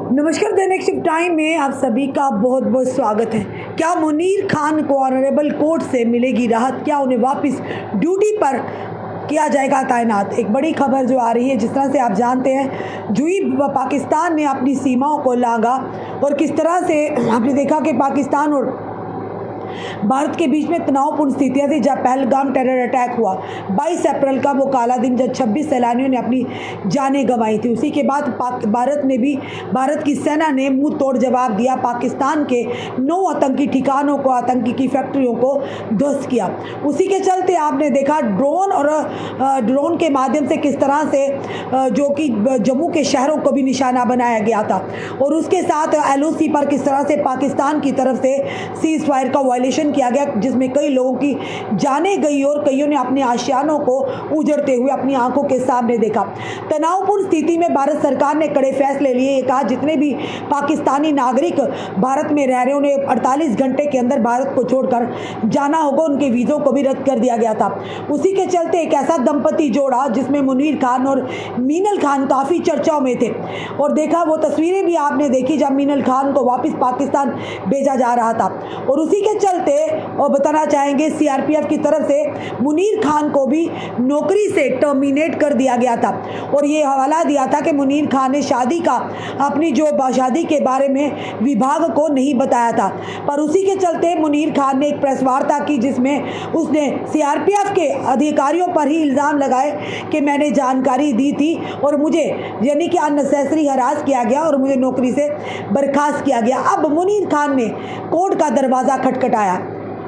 नमस्कार। The next time में आप सभी का बहुत बहुत स्वागत है। क्या मुनीर खान को ऑनरेबल कोर्ट से मिलेगी राहत? क्या उन्हें वापस ड्यूटी पर किया जाएगा तैनात? एक बड़ी खबर जो आ रही है, जिस तरह से आप जानते हैं जुई पाकिस्तान ने अपनी सीमाओं को लांघा और किस तरह से आपने देखा कि पाकिस्तान और भारत के बीच में तनावपूर्ण स्थितियां थी जब पहलगाम टेरर अटैक हुआ। 22 अप्रैल का वो काला दिन जब 26 सैलानियों ने अपनी जानें गंवाई थी। उसी के बाद भारत की सेना ने मुंह तोड़ जवाब दिया। पाकिस्तान के 9 आतंकी ठिकानों को, आतंकी की फैक्ट्रियों को ध्वस्त किया। उसी के चलते आपने देखा ड्रोन के माध्यम से किस तरह से जो कि जम्मू के शहरों को भी निशाना बनाया गया था और उसके साथ LOC पर किस तरह से पाकिस्तान की तरफ से सीज फायर का वायलेशन किया गया, जिसमें कई लोगों की जानें गई और कईयों ने अपने आशियानों को उजड़ते हुए अपनी आंखों के सामने देखा। तनावपूर्ण स्थिति में भारत सरकार ने कड़े फैसले लिए। कहा जितने भी पाकिस्तानी नागरिक भारत में रह रहे उन्हें 48 घंटे के अंदर भारत को छोड़कर जाना होगा। उनके वीज़ों को भी रद्द कर दिया गया था। उसी के चलते एक ऐसा दंपति जोड़ा जिसमें मुनीर खान और मीनल खान काफ़ी चर्चाओं में थे और देखा वो तस्वीरें भी आपने देखी जब मीनल खान को वापस पाकिस्तान भेजा जा रहा था। और उसी के चलते और बताना चाहेंगे CRPF की तरफ से मुनीर खान को भी नौकरी से टर्मिनेट कर दिया गया था और ये हवाला दिया था कि मुनीर खान ने अपनी शादी के बारे में विभाग को नहीं बताया था। पर उसी के चलते मुनीर खान ने एक प्रेस वार्ता की जिसमें उसने CRPF के अधिकारियों पर ही इल्ज़ाम लगाए कि मैंने जानकारी दी थी और मुझे यानी कि अननेसेसरी हरास किया गया और मुझे नौकरी से बर्खास्त किया गया। अब मुनीर खान ने कोर्ट का दरवाज़ा खटखटाया।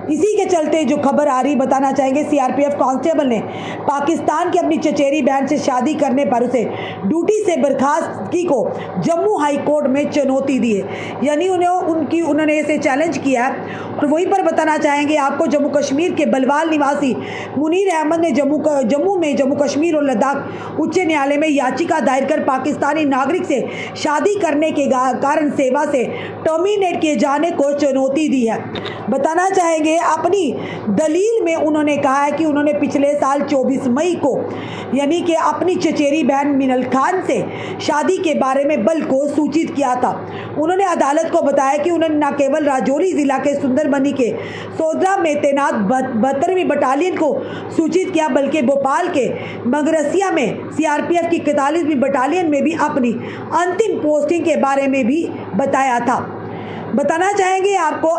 इसी के चलते जो खबर आ रही बताना चाहेंगे CRPF कांस्टेबल ने पाकिस्तान की अपनी चचेरी बहन से शादी करने पर उसे ड्यूटी से बर्खास्तगी को जम्मू हाई कोर्ट में चुनौती दी है, यानी उन्होंने इसे चैलेंज किया है। और वहीं पर बताना चाहेंगे आपको जम्मू कश्मीर के बलवाल निवासी मुनीर अहमद ने जम्मू कश्मीर और लद्दाख उच्च न्यायालय में याचिका दायर कर पाकिस्तानी नागरिक से शादी करने के कारण सेवा से टर्मिनेट किए जाने को चुनौती दी है। बताना चाहेंगे अपनी दलील में उन्होंने कहा है कि उन्होंने पिछले साल 24 मई को यानी कि अपनी चचेरी बहन मीनल खान से शादी के बारे में बल को सूचित किया था। उन्होंने अदालत को बताया कि उन्होंने न केवल राजौरी जिला के सुंदरबनी के सोदरा में तैनात 72वीं बटालियन को सूचित किया, बल्कि भोपाल के मगरसिया में CRPF की 41वीं बटालियन में भी अपनी अंतिम पोस्टिंग के बारे में भी बताया था। बताना चाहेंगे आपको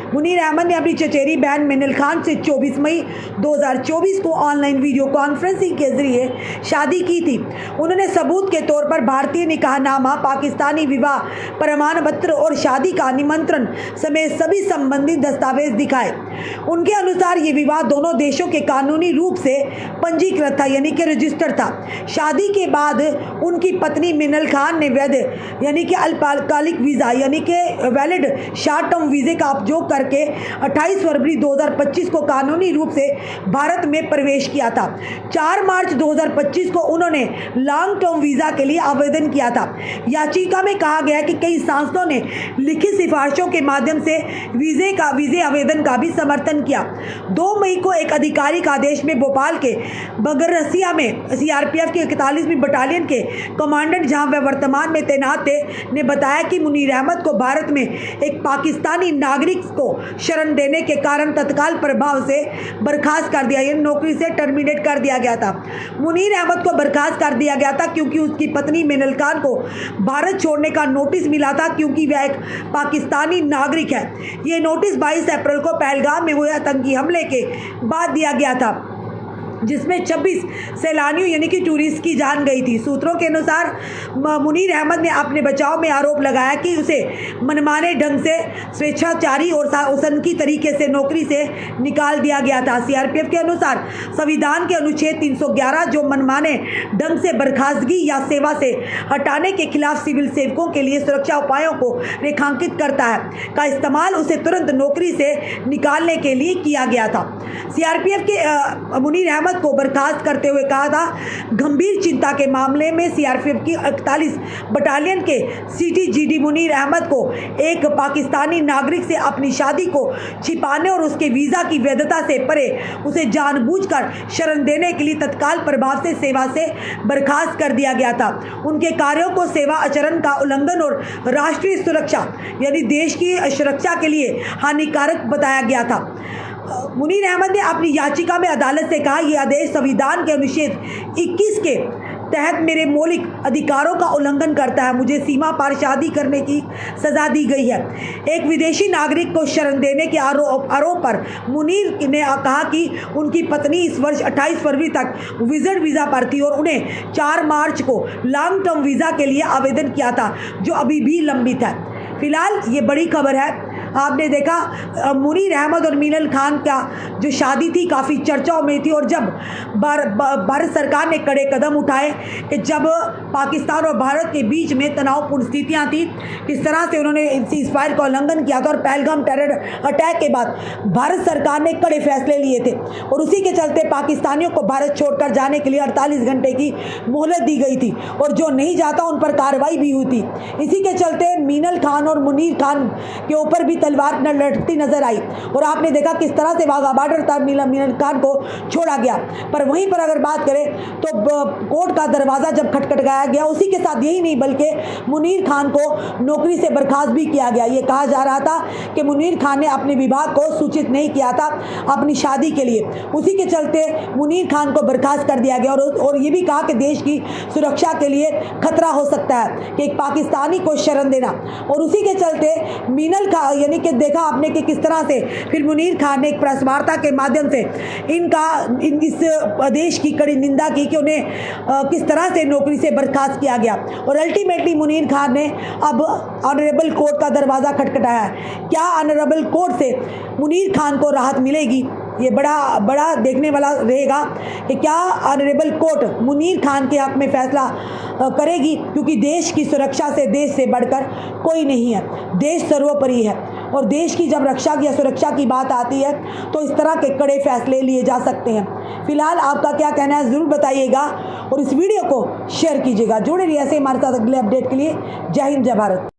मुनीर अहमद ने अपनी चचेरी बहन मीनल खान से 24 मई 2024 को ऑनलाइन वीडियो कॉन्फ्रेंसिंग के जरिए शादी की थी। उन्होंने सबूत के तौर पर भारतीय निकाहनामा, पाकिस्तानी विवाह प्रमाण पत्र और शादी का निमंत्रण समेत सभी संबंधित दस्तावेज दिखाए। उनके अनुसार ये विवाह दोनों देशों के कानूनी रूप से पंजीकृत था, यानी कि रजिस्टर्ड था। शादी के बाद उनकी पत्नी मीनल खान ने वैध यानी कि अल्पकालिक वीज़ा यानी कि वैलिड शॉर्ट टर्म वीज़े का उपयोग करके 28 फरवरी 2025 को कानूनी रूप से भारत में प्रवेश किया था। 4 मार्च 2025 को उन्होंने लॉन्ग टर्म वीज़ा के लिए आवेदन किया था। याचिका में कहा गया कि कई सांसदों ने लिखित सिफारिशों के माध्यम से वीज़े आवेदन का भी समर्थन किया। 2 मई को एक आधिकारिक आदेश में भोपाल के बगरसिया में CRPF के 41वीं बटालियन के कमांडेंट, जहां वह वर्तमान में तैनात थे, ने बताया कि मुनीर अहमद को भारत में एक पाकिस्तानी नागरिक को शरण देने के कारण तत्काल प्रभाव से बर्खास्त कर दिया, यानी नौकरी से टर्मिनेट कर दिया गया था। मुनीर अहमद को बर्खास्त कर दिया गया था क्योंकि उसकी पत्नी मीनल खान को भारत छोड़ने का नोटिस मिला था, क्योंकि वह एक पाकिस्तानी नागरिक है। ये नोटिस 22 अप्रैल को पहलगाम में हुए आतंकी हमले के बाद दिया गया था, जिसमें 26 सैलानियों यानी कि टूरिस्ट की जान गई थी। सूत्रों के अनुसार मुनीर अहमद ने अपने बचाव में आरोप लगाया कि उसे मनमाने ढंग से स्वेच्छाचारी और सनकी तरीके से नौकरी से निकाल दिया गया था। CRPF के अनुसार संविधान के अनुच्छेद 311 जो मनमाने ढंग से बर्खास्तगी या सेवा से हटाने के खिलाफ सिविल सेवकों के लिए सुरक्षा उपायों को रेखांकित करता है, का इस्तेमाल उसे तुरंत नौकरी से निकालने के लिए किया गया था। CRPF के मुनीर अहमद अहमद को बर्खास्त करते हुए कहा था, गंभीर चिंता के मामले में सीआरपीएफ की 41 बटालियन के सीटीजीडी मुनीर अहमद को एक पाकिस्तानी नागरिक से अपनी शादी को छिपाने और उसके वीज़ा की वैधता से परे उसे जानबूझकर शरण देने के लिए तत्काल प्रभाव से सेवा से बर्खास्त कर दिया गया था। उनके कार्यों को सेवा आचरण का उल्लंघन और राष्ट्रीय सुरक्षा यानी देश की सुरक्षा के लिए हानिकारक बताया गया था। मुनीर अहमद ने अपनी याचिका में अदालत से कहा, यह आदेश संविधान के अनुच्छेद 21 के तहत मेरे मौलिक अधिकारों का उल्लंघन करता है। मुझे सीमा पार शादी करने की सज़ा दी गई है। एक विदेशी नागरिक को शरण देने के आरोप पर मुनीर ने कहा कि उनकी पत्नी इस वर्ष 28 फरवरी तक विजिट वीज़ा पर थी और उन्हें 4 मार्च को लॉन्ग टर्म वीज़ा के लिए आवेदन किया था, जो अभी भी लंबित है। फिलहाल ये बड़ी खबर है। आपने देखा मुनीर अहमद और मीनल खान का जो शादी थी काफ़ी चर्चाओं में थी, और जब भारत सरकार ने कड़े कदम उठाए कि जब पाकिस्तान और भारत के बीच में तनावपूर्ण स्थितियां थी, किस तरह से उन्होंने सीज़फायर का उल्लंघन किया था और पहलगाम टेरर अटैक के बाद भारत सरकार ने कड़े फैसले लिए थे और उसी के चलते पाकिस्तानियों को भारत छोड़कर जाने के लिए 48 घंटे की मोहलत दी गई थी और जो नहीं जाता उन पर कार्रवाई भी हुई थी। इसी के चलते मीनल खान और मुनीर खान के ऊपर भी तलवार लटकती नजर आई और आपने देखा किस तरह से वाघा बॉर्डर तक मीनल खान को छोड़ा गया। पर वहीं पर अगर बात करें तो कोर्ट का दरवाज़ा जब खटखटाया गया, उसी के साथ यही नहीं बल्कि मुनीर खान को नौकरी से बर्खास्त भी किया गया। ये कहा जा रहा था कि मुनीर खान ने अपने विभाग को सूचित नहीं किया था अपनी शादी के लिए, उसी के चलते मुनीर खान को बर्खास्त कर दिया गया और ये भी कहा कि देश की सुरक्षा के लिए खतरा हो सकता है कि एक पाकिस्तानी को शरण देना। और उसी के चलते मीनल खान यानी कि देखा आपने कि किस तरह से फिर मुनीर खान ने एक प्रेस वार्ता के माध्यम से इस आदेश की कड़ी निंदा की कि उन्हें किस तरह से नौकरी से बर्खास्त किया गया और अल्टीमेटली मुनीर खान ने अब ऑनरेबल कोर्ट का दरवाज़ा खटखटाया है। क्या ऑनरेबल कोर्ट से मुनीर खान को राहत मिलेगी? ये बड़ा देखने वाला रहेगा कि क्या ऑनरेबल कोर्ट मुनीर खान के हक में फैसला करेगी, क्योंकि देश की सुरक्षा से देश से बढ़कर कोई नहीं है। देश सर्वोपरि है और देश की जब रक्षा या सुरक्षा की बात आती है तो इस तरह के कड़े फैसले लिए जा सकते हैं। फिलहाल आपका क्या कहना है ज़रूर बताइएगा और इस वीडियो को शेयर कीजिएगा। जुड़े रहिए ऐसे हमारे साथ अगले अपडेट के लिए। जय हिंद, जय भारत।